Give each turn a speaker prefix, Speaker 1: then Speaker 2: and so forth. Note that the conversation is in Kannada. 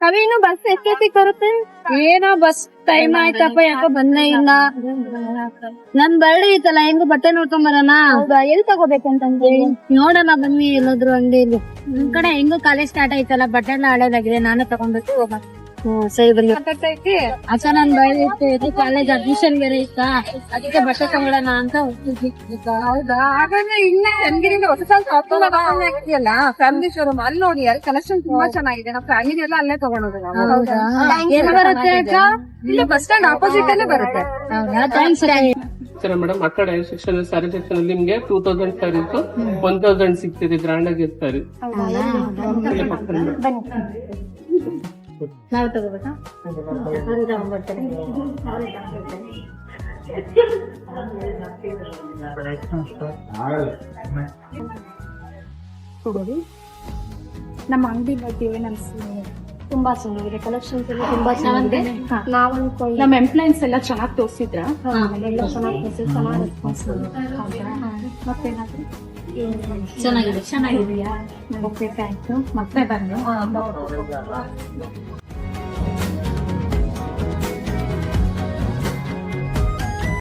Speaker 1: ಅವೇನು ಬಸ್ ಎಷ್ಟೊತ್ತಿಗೆ ಬರುತ್ತೆ?
Speaker 2: ಏನೋ ಬಸ್ ಟೈಮ್ ಆಯ್ತಪ್ಪ, ಯಾಕೋ ಬಂದೇ ಇಲ್ಲ. ನನ್ ಬರ್ಡೇ ಐತಲ್ಲ, ಹೆಂಗು ಬಟ್ಟೆ ನೋಡ್ಕೊಂಡ್ ಬರೋಣ.
Speaker 1: ಎಲ್ಲಿ ತಗೋಬೇಕಂತಂದ್ರೆ
Speaker 2: ನೋಡೋಣ ಬನ್ನಿ ಎಲ್ಲಾದ್ರು ಅಂಗಡಿಯಲ್ಲಿ. ನಿಮ್ ಕಡೆ ಹೆಂಗು ಕಾಲೇಜ್ ಸ್ಟಾರ್ಟ್ ಆಯ್ತಲ್ಲ, ಬಟ್ಟೆ ಎಲ್ಲ ಹಳೇದಾಗಿದೆ, ನಾನೇ ತಗೊಂಡ್ಬಿಟ್ಟು ಹೋಗೋಣ. ಸರಿ ಬನ್ನಿ. ಅಕ್ಕ ನನ್ ಬರ್ಡೇ ಇತ್ತು, ಕಾಲೇಜ್ ಅಡ್ಮಿಷನ್ ಬೇರೆ ಇತ್ತಾ, ಅದಕ್ಕೆ ಬಟ್ಟೆ ತಗೊಳ್ಳೋಣ ಅಂತ ಹೋಗ್ತಿದ್ವಿ.
Speaker 1: ಹೌದಾ? ಹಾಗಾದ್ರೆ ಇಲ್ಲೇ ಚನ್ನಗಿರಿಯಿಂದ ಹೊಸ ಆಗ್ತಿಯಲ್ಲ ಫ್ಯಾಮಿಲಿ ಶೋರೂಮ್, ಅಲ್ಲಿ ನೋಡಿ, ಅಲ್ಲಿ ಕಲೆಕ್ಷನ್ ತುಂಬಾ ಚೆನ್ನಾಗಿದೆ. ನಮ್ಮ ಫ್ಯಾಮಿಲಿ ಎಲ್ಲ ಅಲ್ಲೇ ತಗೊಂಡೋದು.
Speaker 2: ಏನ್ ಬರುತ್ತೆ ಅಕ್ಕ?
Speaker 1: ಇಲ್ಲಿ ಬಸ್ ಸ್ಟ್ಯಾಂಡ್ ಆಪೋಸಿಟ್ ಅಲ್ಲೇ ಬರುತ್ತೆ.
Speaker 2: ಹೌದಾ? ಥ್ಯಾಂಕ್ಸ್.
Speaker 3: ಮೇಡಮ್, ಆ ಕಡೆ ಸೆಕ್ಷನ್ ಸ್ಯಾರಿ ಸೆಕ್ಷನ್ ಅಲ್ಲಿ ನಿಮ್ಗೆ 2000 ಸ್ಯಾರೀಸ್ 1000 ಸಿಗ್ತಿದೆ, ಗ್ರ್ಯಾಂಡ್ ಆಗಿ ಸ್ಯಾರಿ.
Speaker 2: ನಾವು ತಗೋಬೇಕಾ?
Speaker 1: ನಮ್ಮ ಅಂಗಡಿ ಬಗ್ಗೆ ಏನ್ ಅನ್ಸುತ್ತೆ? ತುಂಬಾ ಚೆನ್ನಾಗಿದೆ, ಕಲೆಕ್ಷನ್ಸ್ ಎಲ್ಲ ತುಂಬಾ ಚೆನ್ನಾಗಿದೆ. ನಾವು ನಮ್ಮ ಎಂಪ್ಲಾಯೀಸ್ ಎಲ್ಲ ಚೆನ್ನಾಗಿ ತೋರಿಸಿದ್ರ, ಎಲ್ಲ ಚೆನ್ನಾಗಿ ತೋರಿಸಿ, ಚೆನ್ನಾಗಿ ರೆಸ್ಪಾನ್ಸ್ ಮತ್ತೇನಾದ್ರು
Speaker 2: ಚೆನ್ನಾಗಿದೆ.
Speaker 1: ಚೆನ್ನಾಗಿದೆಯಾ? Okay, thank you. ಮತ್ತೆ ಬನ್ನಿ.